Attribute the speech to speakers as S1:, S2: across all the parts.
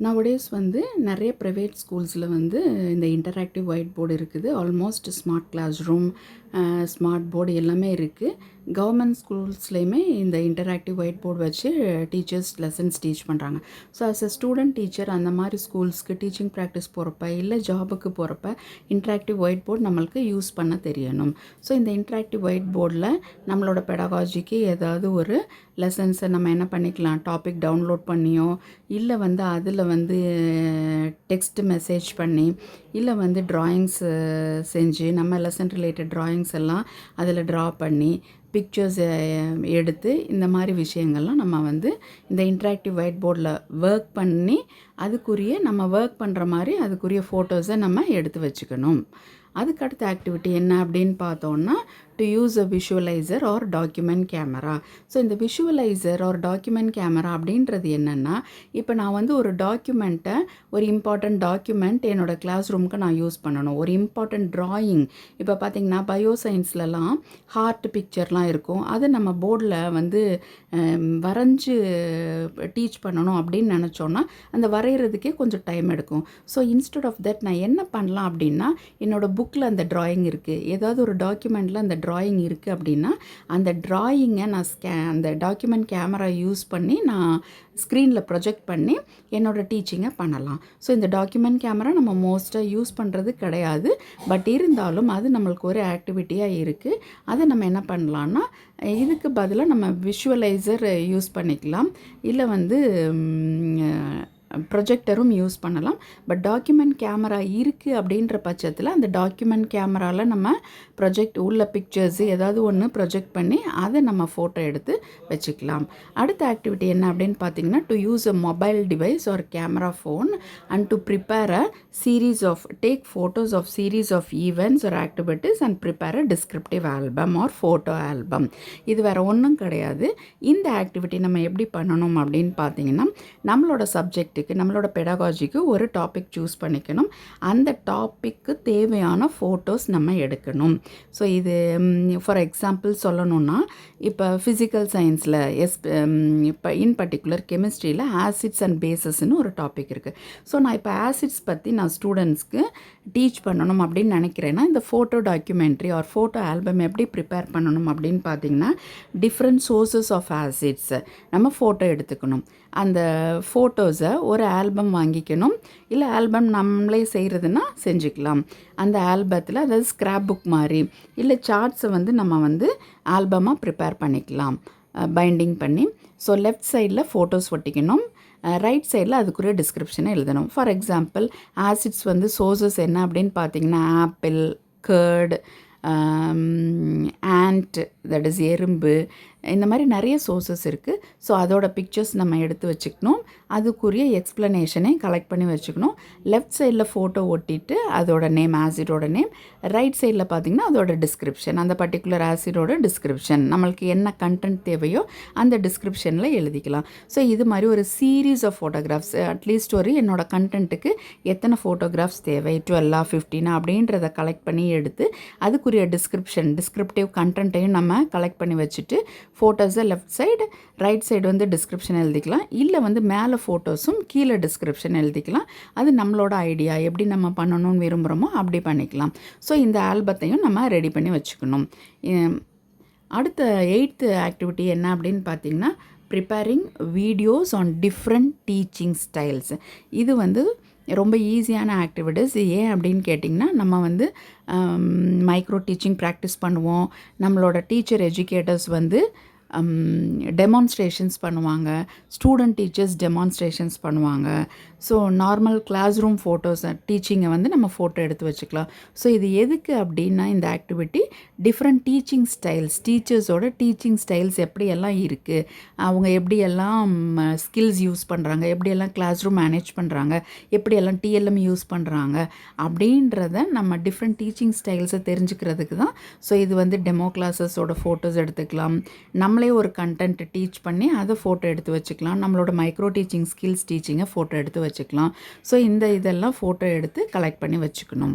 S1: Nowadays வந்து நிறைய private ஸ்கூல்ஸில் வந்து இந்த இன்டராக்டிவ் ஒயிட் போர்டு இருக்குது. Almost smart class room, smart board எல்லாமே இருக்குது. கவர்மெண்ட் ஸ்கூல்ஸ்லேயுமே இந்த இன்டராக்டிவ் ஒயிட் போர்டு வச்சு டீச்சர்ஸ் லெசன்ஸ் டீச் பண்ணுறாங்க. So as a student teacher அந்த மாதிரி ஸ்கூல்ஸ்க்கு டீச்சிங் ப்ராக்டிஸ் போகிறப்ப இல்லை ஜாபுக்கு போகிறப்ப இன்டராக்டிவ் ஒயிட் போர்டு நம்மளுக்கு யூஸ் பண்ண தெரியணும். ஸோ இந்த இன்டராக்டிவ் ஒயிட் போர்டில் நம்மளோட பெடாகாஜிக்கு ஏதாவது ஒரு லெசன்ஸை நம்ம என்ன பண்ணிக்கலாம், டாபிக் டவுன்லோட் பண்ணியோ இல்லை வந்து அதில் வந்து டெக்ஸ்ட் மெசேஜ் பண்ணி இல்லை வந்து ட்ராயிங்ஸ் செஞ்சு நம்ம லெசன் ரிலேட்டட் ட்ராயிங்ஸ் எல்லாம் அதில் ட்ரா பண்ணி பிக்சர்ஸ் எடுத்து இந்த மாதிரி விஷயங்கள்லாம் நம்ம வந்து இந்த இன்ட்ராக்டிவ் ஒயிட் போர்டில் ஒர்க் பண்ணி அதுக்குரிய நம்ம ஒர்க் பண்ணுற மாதிரி அதுக்குரிய ஃபோட்டோஸை நம்ம எடுத்து வச்சுக்கணும். அதுக்கடுத்த ஆக்டிவிட்டி என்ன அப்படின்னு பார்த்தோன்னா, to use a visualiser or document camera. So இந்த விஷுவலைசர் ஆர் டாக்குமெண்ட் கேமரா அப்படின்றது என்னென்னா, இப்போ நான் வந்து ஒரு டாக்குமெண்ட்டை, ஒரு இம்பார்ட்டண்ட் டாக்குமெண்ட் என்னோடய கிளாஸ் ரூமுக்கு நான் யூஸ் பண்ணணும். ஒரு இம்பார்ட்டண்ட் ட்ராயிங், இப்போ பார்த்திங்கன்னா பயோ சயின்ஸ்லலாம் ஹார்ட் பிக்சர்லாம் இருக்கும். அதை நம்ம போர்டில் வந்து வரைஞ்சி டீச் பண்ணணும் அப்படின்னு நினச்சோன்னா அந்த வரைகிறதுக்கே கொஞ்சம் டைம் எடுக்கும். ஸோ இன்ஸ்டெட் ஆஃப் தட் நான் என்ன பண்ணலாம் அப்படின்னா, என்னோடய புக்கில் அந்த ட்ராயிங் இருக்குது, ஏதாவது ஒரு டாக்குமெண்ட்டில் அந்த ட்ராயிங் இருக்குது அப்படின்னா அந்த ட்ராயிங்கை நான் அந்த டாக்குமெண்ட் கேமரா யூஸ் பண்ணி நான் ஸ்க்ரீனில் ப்ரொஜெக்ட் பண்ணி என்னோடய டீச்சிங்கை பண்ணலாம். ஸோ இந்த டாக்குமெண்ட் கேமரா நம்ம மோஸ்ட்டாக யூஸ் பண்ணுறது கிடையாது. பட் இருந்தாலும் அது நம்மளுக்கு ஒரு ஆக்டிவிட்டியாக இருக்குது. அதை நம்ம என்ன பண்ணலான்னா, இதுக்கு பதிலாக நம்ம விஷுவலைசர் யூஸ் பண்ணிக்கலாம், இல்லை வந்து ப்ரொஜெக்டரும் யூஸ் பண்ணலாம். பட் டாக்குமெண்ட் கேமரா இருக்குது அப்படின்ற பட்சத்தில் அந்த டாக்குமெண்ட் கேமராவில் நம்ம உள்ள பிக்சர்ஸு ஏதாவது ஒன்று ப்ரொஜெக்ட் பண்ணி அதை நம்ம ஃபோட்டோ எடுத்து வச்சுக்கலாம். அடுத்த ஆக்டிவிட்டி என்ன அப்படின்னு பார்த்தீங்கன்னா, to use a mobile device or camera phone and to prepare a take photos of series of events or activities and prepare a descriptive album or photo album. இது வேறு ஒன்றும் கிடையாது. இந்த ஆக்டிவிட்டி நம்ம எப்படி பண்ணணும் அப்படின்னு பார்த்தீங்கன்னா, நம்மளோட சப்ஜெக்ட் நம்மளோட பெடாகாஜிக்கு ஒரு டாபிக் சூஸ் பண்ணிக்கணும். அந்த டாப்பிக்கு தேவையான ஃபோட்டோஸ் நம்ம எடுக்கணும். ஸோ இது ஃபார் எக்ஸாம்பிள் சொல்லணுன்னா, இப்போ ஃபிசிக்கல் சயின்ஸில் இப்போ இன் பர்டிகுலர் கெமிஸ்ட்ரியில் ஆசிட்ஸ் அண்ட் பேசஸ்ன்னு ஒரு டாபிக் இருக்குது. ஸோ நான் இப்போ ஆசிட்ஸ் பற்றி நான் ஸ்டூடெண்ட்ஸ்க்கு டீச் பண்ணணும் அப்படின்னு நினைக்கிறேன்னா, இந்த photo documentary R photo album எப்படி ப்ரிப்பேர் பண்ணணும் அப்படின்னு பார்த்தீங்கன்னா, டிஃப்ரெண்ட் சோர்சஸ் ஆஃப் ஆசிட்ஸ் நம்ம ஃபோட்டோ எடுத்துக்கணும். அந்த ஃபோட்டோஸை ஒரு ஆல்பம் வாங்கிக்கணும், இல்லை ஆல்பம் நம்மளே செய்கிறதுனா செஞ்சுக்கலாம். அந்த ஆல்பத்தில் அதாவது ஸ்க்ராப் புக் மாதிரி இல்லை சார்ட்ஸை வந்து நம்ம வந்து ஆல்பமாக ப்ரிப்பேர் பண்ணிக்கலாம் பைண்டிங் பண்ணி. ஸோ லெஃப்ட் சைடில் ஃபோட்டோஸ் ஒட்டிக்கணும், ரைட் சைடில் அதுக்குரிய டிஸ்கிரிப்ஷனை எழுதணும். ஃபார் எக்ஸாம்பிள் ஆசிட்ஸ் வந்து சோர்சஸ் என்ன அப்படின்னு பார்த்தீங்கன்னா, apple, curd, and that is எறும்பு, இந்த மாதிரி நிறைய சோர்சஸ் இருக்குது. ஸோ அதோட பிக்சர்ஸ் நம்ம எடுத்து வச்சுக்கணும், அதுக்குரிய எக்ஸ்ப்ளனேஷனையும் கலெக்ட் பண்ணி வச்சுக்கணும். லெஃப்ட் சைடில் ஃபோட்டோ ஒட்டிட்டு அதோட நேம், ஆசிடோட நேம், ரைட் சைடில் பார்த்திங்கன்னா அதோட டிஸ்கிரிப்ஷன், அந்த பர்டிகுலர் ஆசிடோட டிஸ்கிரிப்ஷன், நம்மளுக்கு என்ன கண்டென்ட் தேவையோ அந்த டிஸ்கிரிப்ஷனில் எழுதிக்கலாம். ஸோ இது மாதிரி ஒரு சீரீஸ் ஆஃப் ஃபோட்டோகிராஃப்ஸ், அட்லீஸ்ட் ஒரு என்னோட கண்டென்ட்டுக்கு எத்தனை ஃபோட்டோகிராஃப்ஸ் தேவை, 12 15 அப்படின்றத கலெக்ட் பண்ணி எடுத்து அதுக்குரிய டிஸ்கிரிப்டிவ் கண்டென்ட்டையும் நம்ம கலெக்ட் பண்ணி வச்சுட்டு ஃபோட்டோஸை லெஃப்ட் சைடு, ரைட் சைடு வந்து டிஸ்கிரிப்ஷன் எழுதிக்கலாம், இல்லை வந்து மேலே ஃபோட்டோஸும் கீழே டிஸ்கிரிப்ஷன் எழுதிக்கலாம். அது நம்மளோட ஐடியா, எப்படி நம்ம பண்ணணும்னு விரும்புகிறோமோ அப்படி பண்ணிக்கலாம். ஸோ இந்த ஆல்பத்தையும் நம்ம ரெடி பண்ணி வச்சுக்கணும். அடுத்த 8th ஆக்டிவிட்டி என்ன அப்படின்னு பார்த்தீங்கன்னா, preparing videos on different teaching styles. இது வந்து ரொம்ப ஈஸியான ஆக்டிவிட்டீஸ். ஏன் அப்படின்னு கேட்டிங்கன்னா, நம்ம வந்து மைக்ரோ டீச்சிங் ப்ராக்டிஸ் பண்ணுவோம். நம்மளோட டீச்சர் எஜுகேட்டர்ஸ் வந்து டெமான்ஸ்ட்ரேஷன்ஸ் பண்ணுவாங்க, ஸ்டூடெண்ட் டீச்சர்ஸ் டெமான்ஸ்ட்ரேஷன்ஸ் பண்ணுவாங்க. So normal classroom photos டீச்சிங்கை வந்து நம்ம ஃபோட்டோ எடுத்து வச்சுக்கலாம். ஸோ இது எதுக்கு அப்படின்னா, இந்த ஆக்டிவிட்டி டிஃப்ரெண்ட் டீச்சிங் ஸ்டைல்ஸ், டீச்சர்ஸோட டீச்சிங் ஸ்டைல்ஸ் எப்படியெல்லாம் இருக்குது, அவங்க எப்படியெல்லாம் ஸ்கில்ஸ் யூஸ் பண்ணுறாங்க, எப்படியெல்லாம் கிளாஸ் ரூம் மேனேஜ் பண்ணுறாங்க, எப்படியெல்லாம் டிஎல்எம் யூஸ் பண்ணுறாங்க அப்படின்றத நம்ம டிஃப்ரெண்ட் டீச்சிங் ஸ்டைல்ஸை தெரிஞ்சுக்கிறதுக்கு தான். ஸோ இது வந்து டெமோ கிளாஸஸோட ஃபோட்டோஸ் எடுத்துக்கலாம், நம்ம நம்மளே ஒரு கண்டென்ட் டீச் பண்ணி அதை ஃபோட்டோ எடுத்து வச்சுக்கலாம். நம்மளோட மைக்ரோ டீச்சிங் ஸ்கில்ஸ் டீச்சிங்கை ஃபோட்டோ எடுத்து வச்சுக்கலாம். ஸோ இதெல்லாம் ஃபோட்டோ எடுத்து கலெக்ட் பண்ணி வச்சுக்கணும்.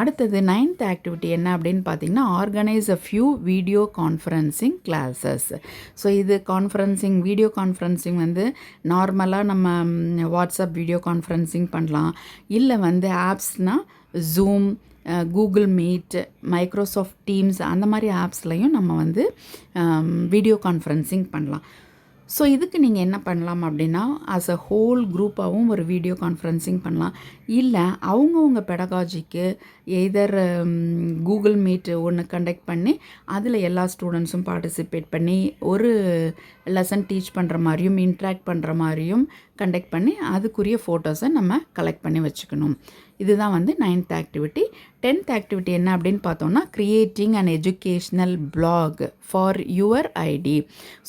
S1: அடுத்தது 9th ஆக்டிவிட்டி என்ன அப்படின்னு பார்த்தீங்கன்னா, organise a few video conferencing classes. So இது வீடியோ கான்ஃபரன்சிங் வந்து நார்மலாக நம்ம வாட்ஸ்அப் வீடியோ கான்ஃபரன்சிங் பண்ணலாம். இல்லை வந்து ஆப்ஸ்னால் Zoom, Google Meet, Microsoft Teams அந்த மாதிரி ஆப்ஸ்லையும் நம்ம வந்து வீடியோ கான்ஃபரன்சிங் பண்ணலாம். ஸோ இதுக்கு நீங்கள் என்ன பண்ணலாம் அப்படின்னா, ஆஸ் அ ஹோல் குரூப்பாகவும் ஒரு வீடியோ கான்ஃபரன்சிங் பண்ணலாம். இல்லை அவங்கவுங்க பெடகாஜிக்கு எய்தர் கூகுள் மீட் ஒன்று கண்டக்ட் பண்ணி அதில் எல்லா ஸ்டூடெண்ட்ஸும் பார்ட்டிசிபேட் பண்ணி ஒரு லெசன் டீச் பண்ணுற மாதிரியும் இன்ட்ராக்ட் பண்ணுற மாதிரியும் கண்டக்ட் பண்ணி அதுக்குரிய ஃபோட்டோஸை நம்ம கலெக்ட் பண்ணி வச்சுக்கணும். இதுதான் வந்து 9th ஆக்டிவிட்டி. 10th ஆக்டிவிட்டி என்ன அப்படின்னு பார்த்தோம்னா, creating an educational blog for your ID.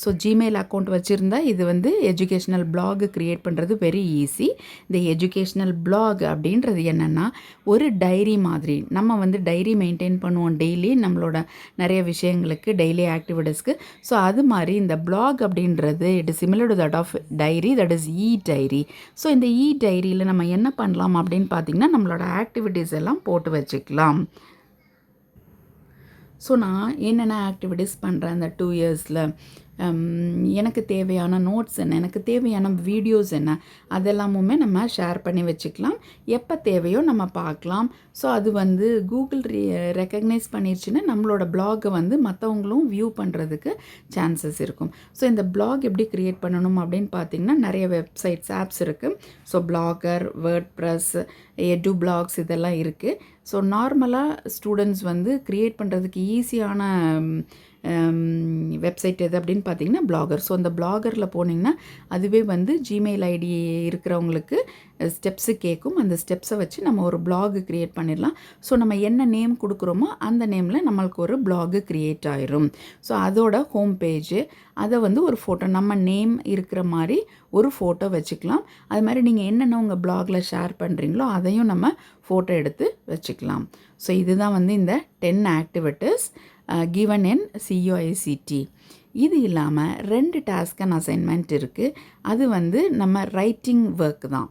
S1: So Gmail account வச்சுருந்தா இது வந்து எஜுகேஷ்னல் பிளாக் க்ரியேட் பண்ணுறது வெரி ஈஸி. இந்த எஜுகேஷ்னல் பிளாக் அப்படின்றது என்னென்னா, ஒரு டைரி மாதிரி. நம்ம வந்து டைரி மெயின்டைன் பண்ணுவோம் டெய்லி நம்மளோட நிறைய விஷயங்களுக்கு, டெய்லி ஆக்டிவிட்டீஸ்க்கு. ஸோ அது மாதிரி இந்த பிளாக் அப்படின்றது it is similar to that of diary, that is diary. So இந்த டைரியில் நம்ம என்ன பண்ணலாம் அப்படின்னு பார்த்தீங்கன்னா, நம்மளோட ஆக்டிவிட்டீஸ் எல்லாம் போட்டு வச்சுக்கலாம். ஸோ நான் என்னென்ன ஆக்டிவிட்டீஸ் பண்ணுறேன் இந்த 2 இயர்ஸில், எனக்கு தேவையான நோட்ஸ் என்ன, எனக்கு தேவையான வீடியோஸ் என்ன, அதெல்லாமுமே நம்ம ஷேர் பண்ணி வச்சுக்கலாம். எப்போ தேவையோ நம்ம பார்க்கலாம். ஸோ அது வந்து கூகுள் ரெக்கக்னைஸ் பண்ணிடுச்சுன்னா நம்மளோட பிளாகை வந்து மற்றவங்களும் வியூ பண்ணுறதுக்கு சான்சஸ் இருக்கும். ஸோ இந்த பிளாக் எப்படி க்ரியேட் பண்ணணும் அப்படின்னு பார்த்திங்கன்னா, நிறைய வெப்சைட்ஸ், ஆப்ஸ் இருக்குது. ஸோ பிளாகர், வேர்ட்ப்ரெஸ், எடு பிளாக்ஸ் இதெல்லாம் இருக்குது. ஸோ நார்மலாக ஸ்டூடெண்ட்ஸ் வந்து க்ரியேட் பண்ணுறதுக்கு ஈஸியான வெப்சைட் எது அப்படின்னு பார்த்தீங்கன்னா பிளாகர். ஸோ அந்த பிளாகரில் போனீங்கன்னா அதுவே வந்து ஜிமெயில் ஐடி இருக்கிறவங்களுக்கு ஸ்டெப்ஸு கேட்கும். அந்த ஸ்டெப்ஸை வச்சு நம்ம ஒரு பிளாக் க்ரியேட் பண்ணிடலாம். ஸோ நம்ம என்ன நேம் கொடுக்குறோமோ அந்த நேமில் நம்மளுக்கு ஒரு பிளாகு க்ரியேட் ஆயிரும். ஸோ அதோட ஹோம் பேஜு, அதை வந்து ஒரு ஃபோட்டோ நம்ம நேம் இருக்கிற மாதிரி ஒரு ஃபோட்டோ வச்சுக்கலாம். அது மாதிரி நீங்கள் என்னென்ன உங்கள் பிளாகில் ஷேர் பண்ணுறீங்களோ அதையும் நம்ம ஃபோட்டோ எடுத்து வச்சுக்கலாம். ஸோ இதுதான் வந்து இந்த 10 ஆக்டிவிட்டீஸ் given in CUICT. இது இல்லாமல் 2 டாஸ்க் அண்ட் அசைன்மெண்ட் இருக்குது. அது வந்து நம்ம ரைட்டிங் ஒர்க் தான்.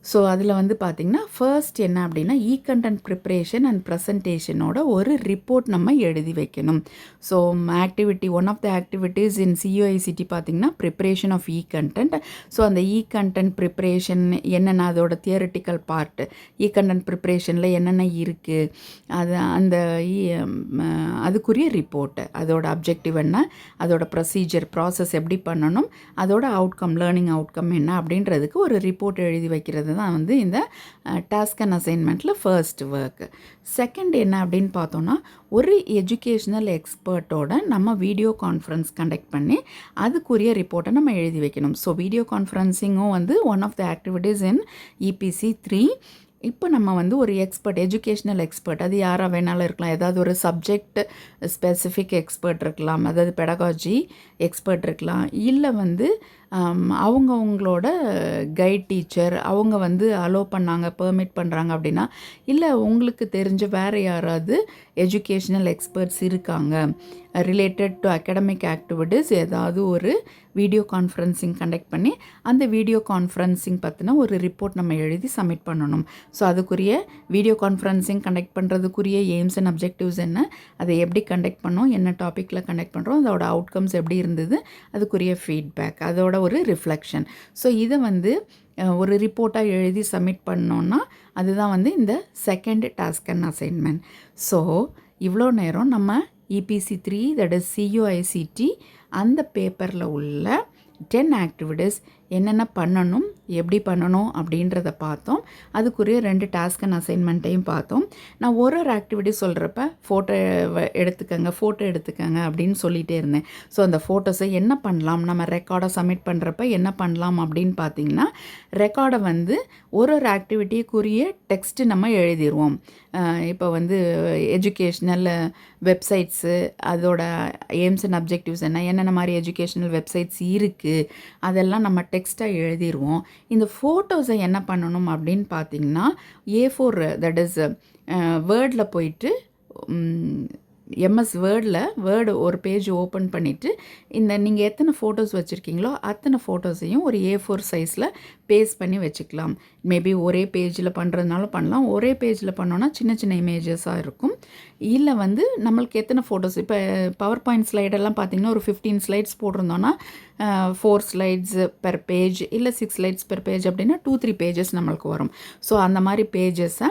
S1: ஸோ அதில் வந்து பார்த்திங்கன்னா, ஃபர்ஸ்ட் என்ன அப்படின்னா, கண்டென்ட் ப்ரிப்ரேஷன் அண்ட் ப்ரெசன்டேஷனோட ஒரு ரிப்போர்ட் நம்ம எழுதி வைக்கணும். So activity, one of the activities in CUICT பார்த்திங்கன்னா ப்ரிப்ரேஷன் ஆஃப் கண்டென்ட். ஸோ அந்த கண்டென்ட் ப்ரிப்ரேஷன் என்னென்ன, அதோட தியரிட்டிக்கல் பார்ட்டு, கண்டென்ட் ப்ரிப்ரேஷனில் என்னென்ன இருக்குது, அது அந்த அதுக்குரிய ரிப்போர்ட்டு, அதோட அப்ஜெக்டிவ் என்ன, அதோட ப்ராசஸ் எப்படி பண்ணணும், அதோட அவுட்கம், லேர்னிங் அவுட்கம் என்ன அப்படின்றதுக்கு ஒரு ரிப்போர்ட் எழுதி வைக்கிறது தான் வந்து இந்த டாஸ்க் அண்ட் அசைன்மெண்ட்டில் ஃபர்ஸ்ட் ஒர்க். செகண்ட் என்ன அப்படின்னு பார்த்தோன்னா, ஒரு எஜுகேஷ்னல் எக்ஸ்பர்ட்டோட நம்ம வீடியோ கான்ஃபரன்ஸ் கண்டக்ட் பண்ணி அதுக்குரிய ரிப்போர்ட்டை நம்ம எழுதி வைக்கணும். ஸோ வீடியோ கான்ஃபரன்சிங்கும் வந்து one of the activities in EPC 3. இப்போ நம்ம வந்து ஒரு எஜுகேஷ்னல் எக்ஸ்பர்ட், அது யாராக வேணாலும் இருக்கலாம். ஏதாவது ஒரு சப்ஜெக்ட் ஸ்பெசிஃபிக் எக்ஸ்பர்ட் இருக்கலாம், அதாவது பெடகாஜி எக்ஸ்பர்ட் இருக்கலாம். இல்லை வந்து அவங்களோட கைட் டீச்சர், அவங்க வந்து அலோவ் பண்ணாங்க, பெர்மிட் பண்ணுறாங்க அப்படின்னா, இல்லை உங்களுக்கு தெரிஞ்ச வேறு யாராவது எஜுகேஷ்னல் எக்ஸ்பர்ட்ஸ் இருக்காங்க ரிலேட்டட் டு அகடமிக் ஆக்டிவிட்டீஸ், ஏதாவது ஒரு வீடியோ கான்ஃபரன்சிங் கண்டக்ட் பண்ணி அந்த வீடியோ கான்ஃபரன்சிங் பற்றின ஒரு ரிப்போர்ட் நம்ம எழுதி சப்மிட் பண்ணணும். ஸோ அதுக்குரிய வீடியோ கான்ஃபரன்சிங் கண்டக்ட் பண்ணுறதுக்குரிய எய்ம்ஸ் அண்ட் அப்ஜெக்டிவ்ஸ் என்ன, அதை எப்படி கண்டக்ட் பண்ணோம், என்ன டாப்பிக்கில் கண்டக்ட் பண்ணுறோம், அதோட அவுட்கம்ஸ் எப்படி இருந்தது, அதுக்குரிய ஃபீட்பேக், அதோட ஒரு ரிஃப்ளெக்ஷன். ஸோ இதை வந்து ஒரு ரிப்போர்ட்டாக எழுதி சப்மிட் பண்ணோன்னா அதுதான் வந்து இந்த second task and assignment. So இவ்வளோ நேரம் நம்ம EPC 3, தட் இஸ் CUICT, அந்த பேப்பரில் உள்ள 10 ஆக்டிவிட்டீஸ் என்னென்ன பண்ணணும், எப்படி பண்ணணும் அப்படின்றத பார்த்தோம். அதுக்குரிய 2 டாஸ்க் அண்ட் அசைன்மெண்ட்டையும் பார்த்தோம். நான் ஒரு ஆக்டிவிட்டி சொல்கிறப்ப ஃபோட்டோ எடுத்துக்கங்க அப்படின்னு சொல்லிகிட்டே இருந்தேன். ஸோ அந்த ஃபோட்டோஸை என்ன பண்ணலாம், நம்ம ரெக்கார்டை சப்மிட் பண்ணுறப்ப என்ன பண்ணலாம் அப்படின்னு பார்த்தீங்கன்னா, ரெக்கார்டை வந்து ஒரு ஆக்டிவிட்டிக்குரிய டெக்ஸ்ட்டு நம்ம எழுதிடுவோம். இப்போ வந்து எஜுகேஷ்னல் வெப்சைட்ஸு, அதோட எய்ம்ஸ் அண்ட் அப்ஜெக்டிவ்ஸ் என்னென்ன மாதிரி எஜுகேஷ்னல் வெப்சைட்ஸ் இருக்குது, அதெல்லாம் நம்ம டெக்ஸ்ட்டாக எழுதிடுவோம். இந்த ஃபோட்டோஸை என்ன பண்ணணும் அப்படின்னு பார்த்தீங்கன்னா, A4, தட் இஸ் வேர்டில் போயிட்டு எம்எஸ் வேர்டு ஒரு பேஜ் ஓப்பன் பண்ணிவிட்டு இந்த நீங்கள் எத்தனை ஃபோட்டோஸ் வச்சுருக்கீங்களோ அத்தனை ஃபோட்டோஸையும் ஒரு A4 சைஸில் பேஸ்ட் பண்ணி வச்சுக்கலாம். மேபி ஒரே பேஜில் பண்ணுறதுனாலும் பண்ணலாம். ஒரே பேஜில் பண்ணோன்னா சின்ன சின்ன இமேஜஸாக இருக்கும். இல்லை வந்து நம்மளுக்கு எத்தனை ஃபோட்டோஸ் இப்போ பவர் பாயிண்ட் ஸ்லைடெல்லாம் பார்த்திங்கன்னா ஒரு 15 ஸ்லைட்ஸ் போட்டிருந்தோன்னா 4 ஸ்லைட்ஸ் பெர் பேஜ் இல்லை 6 ஸ்லைட்ஸ் பெர் பேஜ் அப்படின்னா 2-3 பேஜஸ் நம்மளுக்கு வரும். ஸோ அந்த மாதிரி பேஜஸை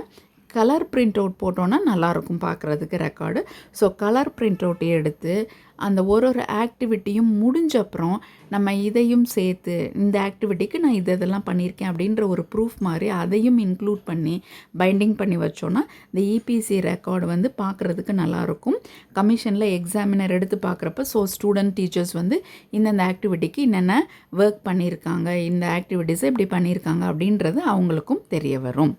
S1: கலர் பிரிண்ட் அவுட் போட்டோன்னா நல்லாயிருக்கும் பார்க்குறதுக்கு record. So colour print out எடுத்து அந்த ஒரு ஆக்டிவிட்டியும் முடிஞ்ச அப்புறம் நம்ம இதையும் சேர்த்து இந்த ஆக்டிவிட்டிக்கு நான் இதெல்லாம் பண்ணியிருக்கேன் அப்படின்ற ஒரு ப்ரூஃப் மாதிரி அதையும் இன்க்ளூட் பண்ணி பைண்டிங் பண்ணி வச்சோன்னா இந்த இபிசி ரெக்கார்டு வந்து பார்க்குறதுக்கு நல்லாயிருக்கும். கமிஷனில் எக்ஸாமினர் எடுத்து பார்க்குறப்ப ஸோ ஸ்டூடெண்ட் டீச்சர்ஸ் வந்து இந்தந்த ஆக்டிவிட்டிக்கு என்னென்ன ஒர்க் பண்ணியிருக்காங்க, இந்த ஆக்டிவிட்டீஸை இப்படி பண்ணியிருக்காங்க அப்படின்றது அவங்களுக்கும் தெரிய வரும்.